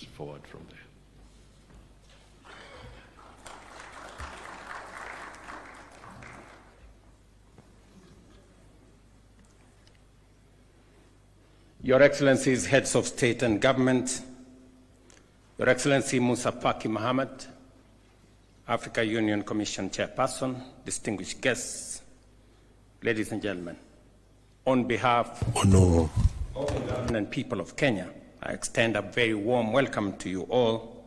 forward from there. Your Excellencies, Heads of State and Government, Your Excellency Musa Faki Mohammed, Africa Union Commission Chairperson, distinguished guests, ladies and gentlemen, on behalf of the government and people of Kenya, I extend a very warm welcome to you all,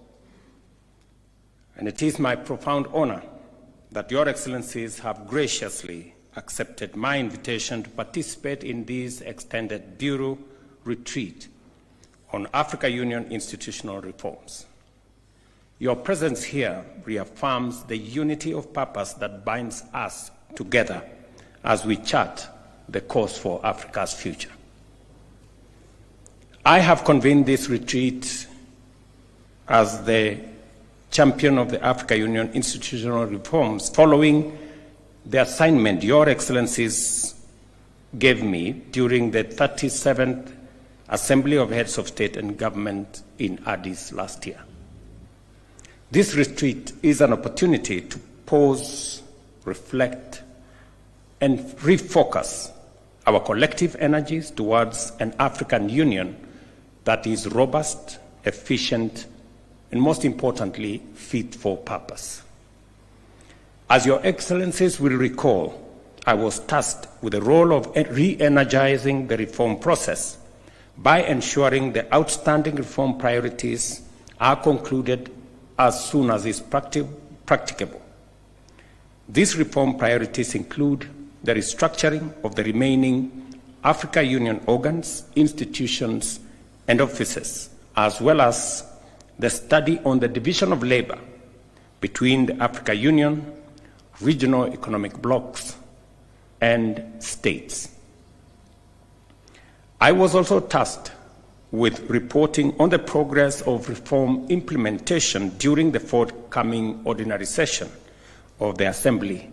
and it is my profound honor that Your Excellencies have graciously accepted my invitation to participate in this extended Bureau retreat on Africa Union institutional reforms. Your presence here reaffirms the unity of purpose that binds us together as we chart the course for Africa's future. I have convened this retreat as the champion of the Africa Union institutional reforms following the assignment Your Excellencies gave me during the 37th Assembly of Heads of State and Government in Addis last year. This retreat is an opportunity to pause, reflect, and refocus our collective energies towards an African Union that is robust, efficient, and most importantly, fit for purpose. As Your Excellencies will recall, I was tasked with the role of re-energizing the reform process by ensuring the outstanding reform priorities are concluded as soon as is practicable. These reform priorities include the restructuring of the remaining Africa Union organs, institutions, and offices, as well as the study on the division of labor between the Africa Union, regional economic blocs, and states. I was also tasked with reporting on the progress of reform implementation during the forthcoming ordinary session of the Assembly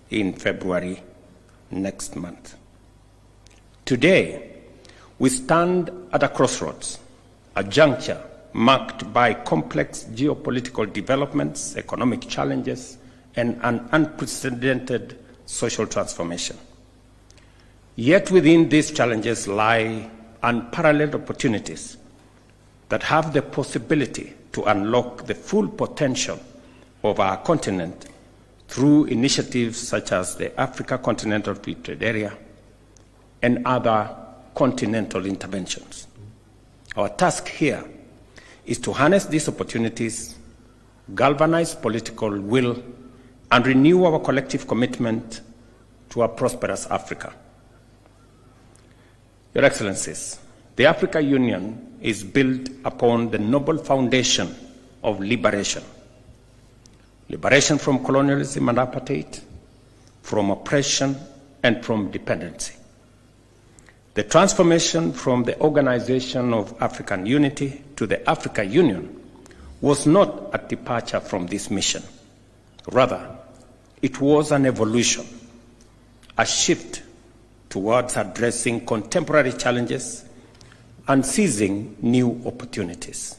in February next month. Today, we stand at a crossroads, a juncture marked by complex geopolitical developments, economic challenges, and an unprecedented social transformation. Yet within these challenges lie unparalleled opportunities that have the possibility to unlock the full potential of our continent through initiatives such as the Africa Continental Free Trade Area and other continental interventions. Our task here is to harness these opportunities, galvanize political will, and renew our collective commitment to a prosperous Africa. Your Excellencies, the Africa Union is built upon the noble foundation of liberation. Liberation from colonialism and apartheid, from oppression and from dependency. The transformation from the Organization of African Unity to the Africa Union was not a departure from this mission. Rather, it was an evolution, a shift towards addressing contemporary challenges and seizing new opportunities.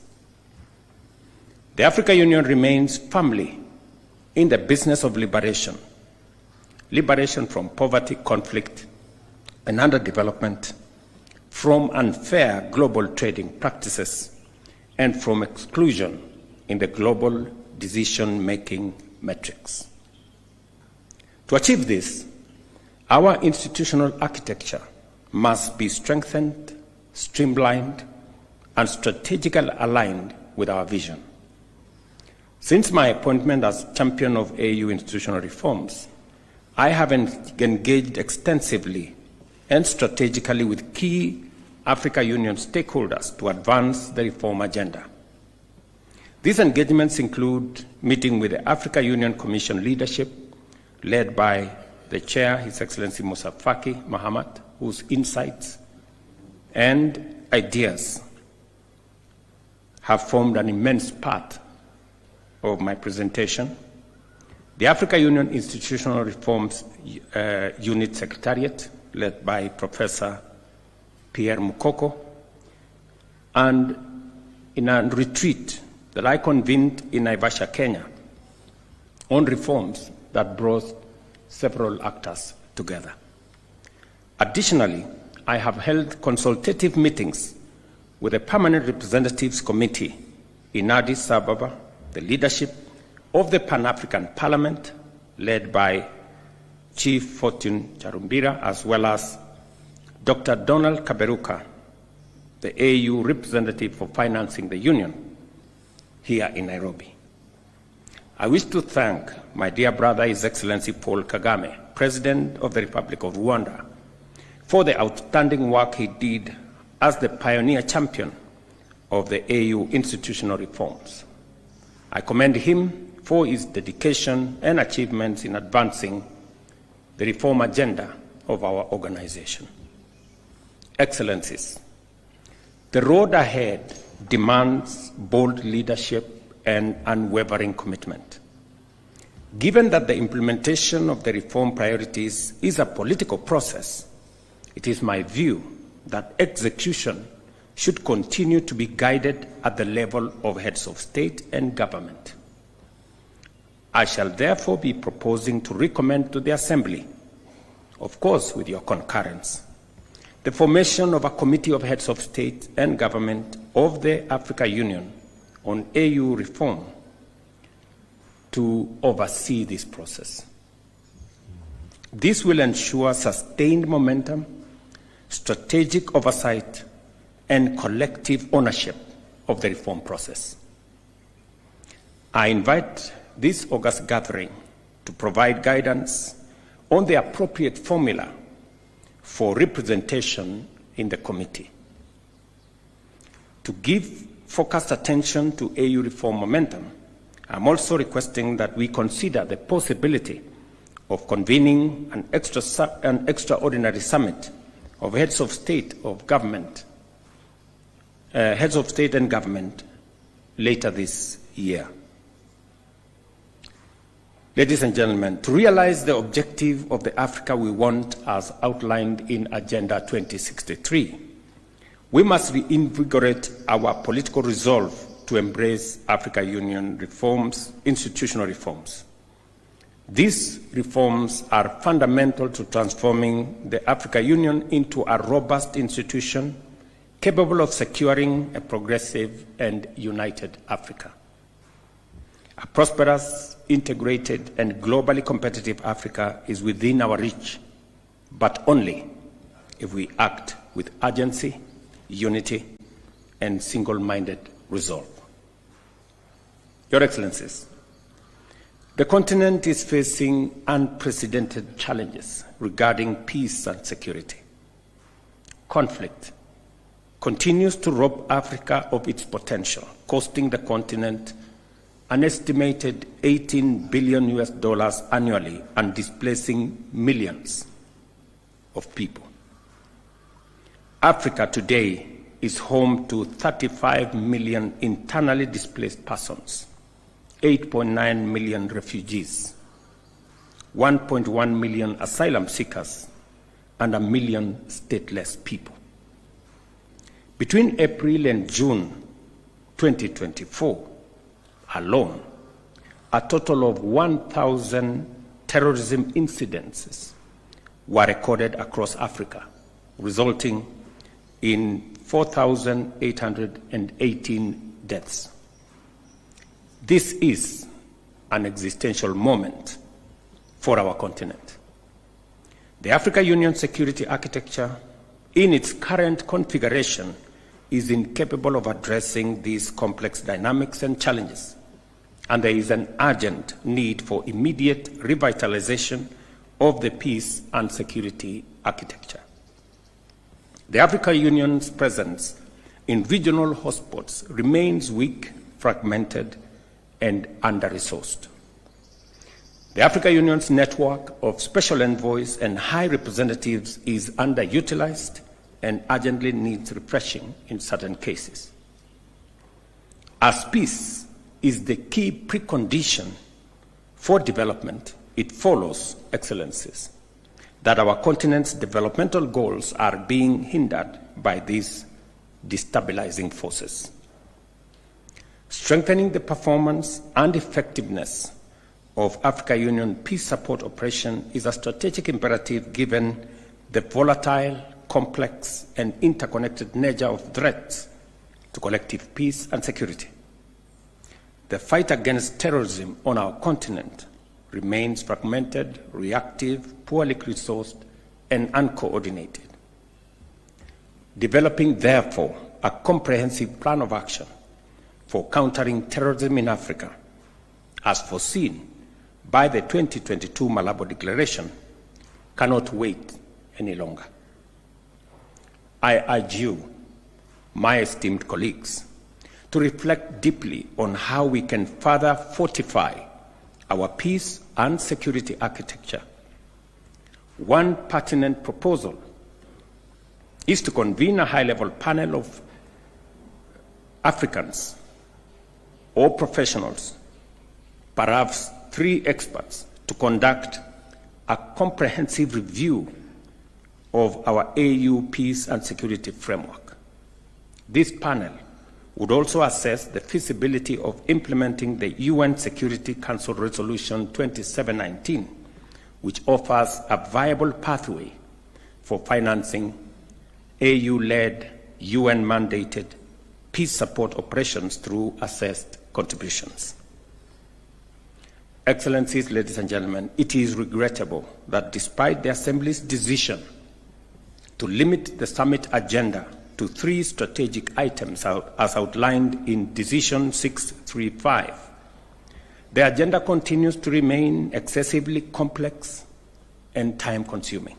The Africa Union remains firmly in the business of liberation, liberation from poverty, conflict, and underdevelopment, from unfair global trading practices, and from exclusion in the global decision-making metrics. To achieve this, our institutional architecture must be strengthened, streamlined, and strategically aligned with our vision. Since my appointment as champion of AU institutional reforms, I have engaged extensively and strategically with key Africa Union stakeholders to advance the reform agenda. These engagements include meeting with the Africa Union Commission leadership, led by the Chair, His Excellency Musa Faki Mohammed, whose insights and ideas have formed an immense part of my presentation. The Africa Union Institutional Reforms Unit Secretariat, led by Professor Pierre Mukoko, and in a retreat that I convened in Naivasha, Kenya, on reforms that brought several actors together. Additionally, I have held consultative meetings with the Permanent Representatives Committee in Addis Ababa, the leadership of the Pan-African Parliament, led by Chief Fortune Charumbira, as well as Dr. Donald Kaberuka, the AU representative for financing the Union, here in Nairobi. I wish to thank my dear brother, His Excellency Paul Kagame, President of the Republic of Rwanda, for the outstanding work he did as the pioneer champion of the AU institutional reforms. I commend him for his dedication and achievements in advancing the reform agenda of our organization. Excellencies, the road ahead demands bold leadership and unwavering commitment. Given that the implementation of the reform priorities is a political process, it is my view that execution should continue to be guided at the level of heads of state and government. I shall therefore be proposing to recommend to the Assembly, of course with your concurrence, the formation of a committee of heads of state and government of the Africa Union on AU reform to oversee this process. This will ensure sustained momentum, strategic oversight, and collective ownership of the reform process. I invite this August gathering to provide guidance on the appropriate formula for representation in the committee. To give focused attention to AU reform momentum, I'm also requesting that we consider the possibility of convening an extraordinary summit of heads of state and government later this year. Ladies and gentlemen, to realize the objective of the Africa we want as outlined in Agenda 2063, we must reinvigorate our political resolve to embrace Africa Union reforms, institutional reforms. These reforms are fundamental to transforming the Africa Union into a robust institution capable of securing a progressive and united Africa. A prosperous, integrated, and globally competitive Africa is within our reach, but only if we act with urgency, unity, and single-minded resolve. Your Excellencies, the continent is facing unprecedented challenges regarding peace and security. Conflict continues to rob Africa of its potential, costing the continent an estimated $18 billion annually and displacing millions of people. Africa today is home to 35 million internally displaced persons, 8.9 million refugees, 1.1 million asylum seekers, and 1 million stateless people. Between April and June 2024 alone, a total of 1,000 terrorism incidences were recorded across Africa, resulting in 4,818 deaths. This is an existential moment for our continent. The Africa Union security architecture, in its current configuration, is incapable of addressing these complex dynamics and challenges, and there is an urgent need for immediate revitalization of the peace and security architecture. The African Union's presence in regional hotspots remains weak, fragmented, and under-resourced. The African Union's network of special envoys and high representatives is underutilized and urgently needs refreshing in certain cases. As peace is the key precondition for development, it follows, Excellencies, that our continent's developmental goals are being hindered by these destabilizing forces. Strengthening the performance and effectiveness of Africa Union peace support operation is a strategic imperative given the volatile, complex, and interconnected nature of threats to collective peace and security. The fight against terrorism on our continent remains fragmented, reactive, poorly resourced, and uncoordinated. Developing, therefore, a comprehensive plan of action for countering terrorism in Africa, as foreseen by the 2022 Malabo Declaration, cannot wait any longer. I urge you, my esteemed colleagues, to reflect deeply on how we can further fortify our peace and security architecture. One pertinent proposal is to convene a high-level panel of Africans or professionals, perhaps 3 experts, to conduct a comprehensive review of our AU peace and security framework. This panel would also assess the feasibility of implementing the UN Security Council Resolution 2719, which offers a viable pathway for financing AU-led, UN-mandated peace support operations through assessed contributions. Excellencies, ladies and gentlemen, it is regrettable that despite the Assembly's decision to limit the summit agenda to 3 strategic items as outlined in Decision 635, the agenda continues to remain excessively complex and time-consuming.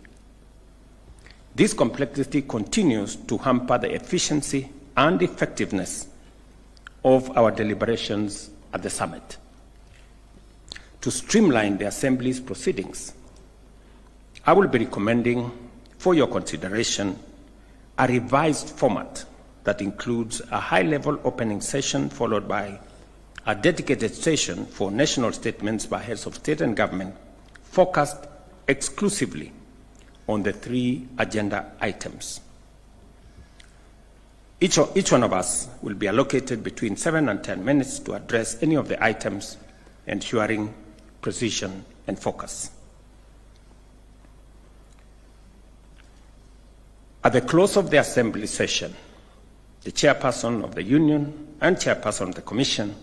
This complexity continues to hamper the efficiency and effectiveness of our deliberations at the summit. To streamline the Assembly's proceedings, I will be recommending for your consideration a revised format that includes a high-level opening session followed by a dedicated session for national statements by heads of state and government focused exclusively on the 3 agenda items. Each one of us will be allocated between 7 and 10 minutes to address any of the items, ensuring precision and focus. At the close of the Assembly session, the Chairperson of the Union and Chairperson of the Commission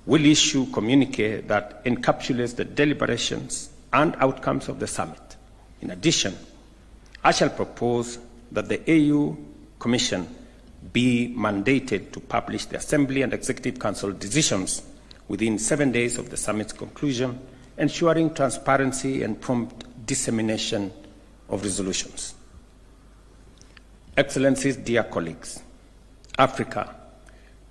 will issue a communique that encapsulates the deliberations and outcomes of the summit. In addition, I shall propose that the AU Commission be mandated to publish the Assembly and Executive Council decisions within 7 days of the summit's conclusion, ensuring transparency and prompt dissemination of resolutions. Excellencies, dear colleagues, Africa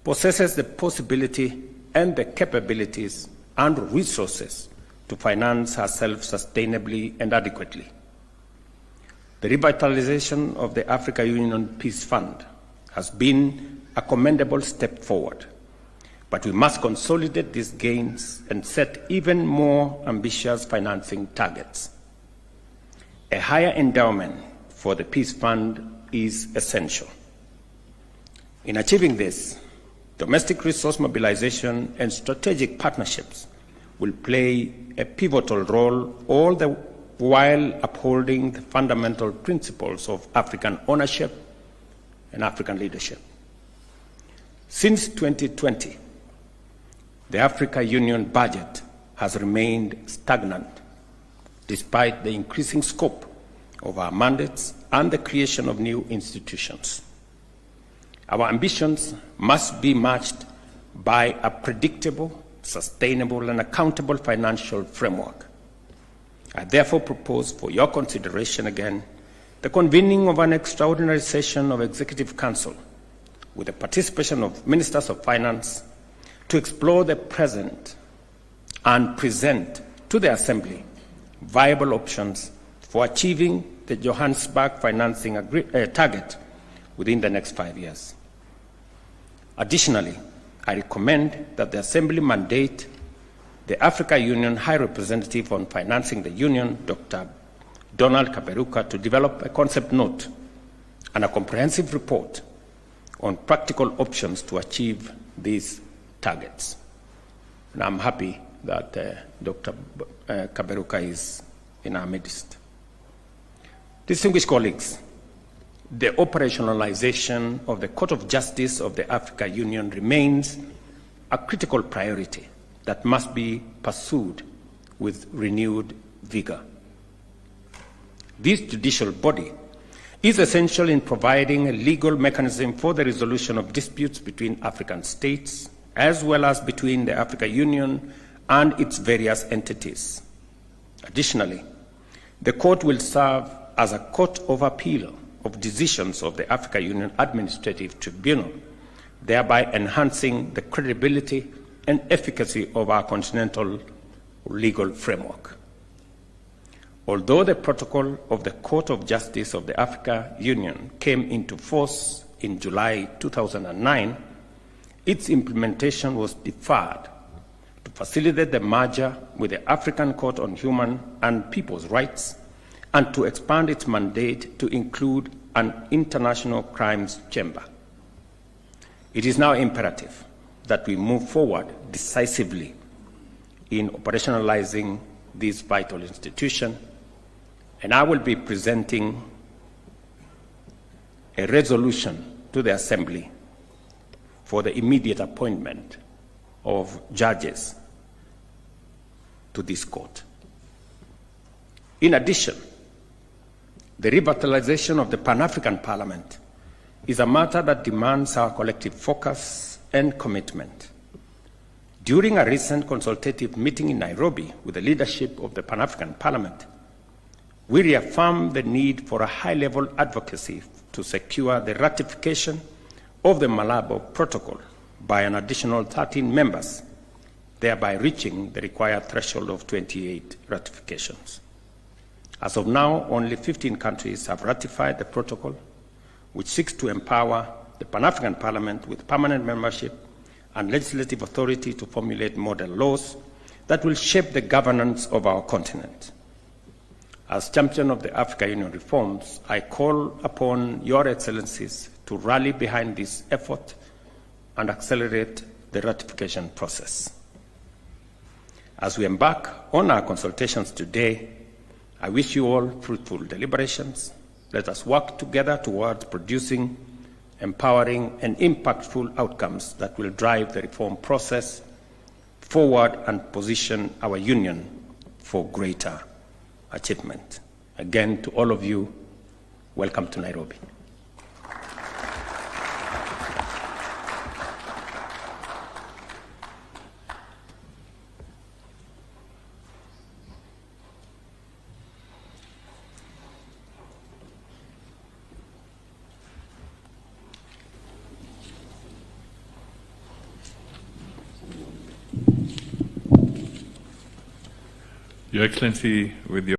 possesses the possibility and the capabilities and resources to finance herself sustainably and adequately. The revitalization of the Africa Union Peace Fund has been a commendable step forward, but we must consolidate these gains and set even more ambitious financing targets. A higher endowment for the Peace Fund is essential. In achieving this, domestic resource mobilization and strategic partnerships will play a pivotal role, all the while upholding the fundamental principles of African ownership and African leadership. Since 2020, the Africa Union budget has remained stagnant despite the increasing scope of our mandates and the creation of new institutions. Our ambitions must be matched by a predictable, sustainable, and accountable financial framework. I therefore propose for your consideration again the convening of an extraordinary session of Executive Council with the participation of Ministers of Finance to explore the present and present to the Assembly viable options for achieving the Johannesburg financing target within the next 5 years. Additionally, I recommend that the Assembly mandate the Africa Union High Representative on Financing the Union, Dr. Donald Kaberuka, to develop a concept note and a comprehensive report on practical options to achieve these targets. And I'm happy that Dr. Kaberuka is in our midst. Distinguished colleagues, the operationalization of the Court of Justice of the African Union remains a critical priority that must be pursued with renewed vigor. This judicial body is essential in providing a legal mechanism for the resolution of disputes between African states, as well as between the African Union and its various entities. Additionally, the court will serve as a court of appeal of decisions of the African Union Administrative Tribunal, thereby enhancing the credibility and efficacy of our continental legal framework. Although the protocol of the Court of Justice of the African Union came into force in July 2009, its implementation was deferred to facilitate the merger with the African Court on Human and People's Rights and to expand its mandate to include an international crimes chamber. It is now imperative that we move forward decisively in operationalizing this vital institution, and I will be presenting a resolution to the Assembly for the immediate appointment of judges to this court. In addition, the revitalization of the Pan-African Parliament is a matter that demands our collective focus and commitment. During a recent consultative meeting in Nairobi with the leadership of the Pan-African Parliament, we reaffirmed the need for a high-level advocacy to secure the ratification of the Malabo Protocol by an additional 13 members, thereby reaching the required threshold of 28 ratifications. As of now, only 15 countries have ratified the protocol, which seeks to empower the Pan-African Parliament with permanent membership and legislative authority to formulate model laws that will shape the governance of our continent. As champion of the African Union reforms, I call upon Your Excellencies to rally behind this effort and accelerate the ratification process. As we embark on our consultations today, I wish you all fruitful deliberations. Let us work together towards producing empowering and impactful outcomes that will drive the reform process forward and position our union for greater achievement. Again, to all of you, welcome to Nairobi. Your Excellency, with your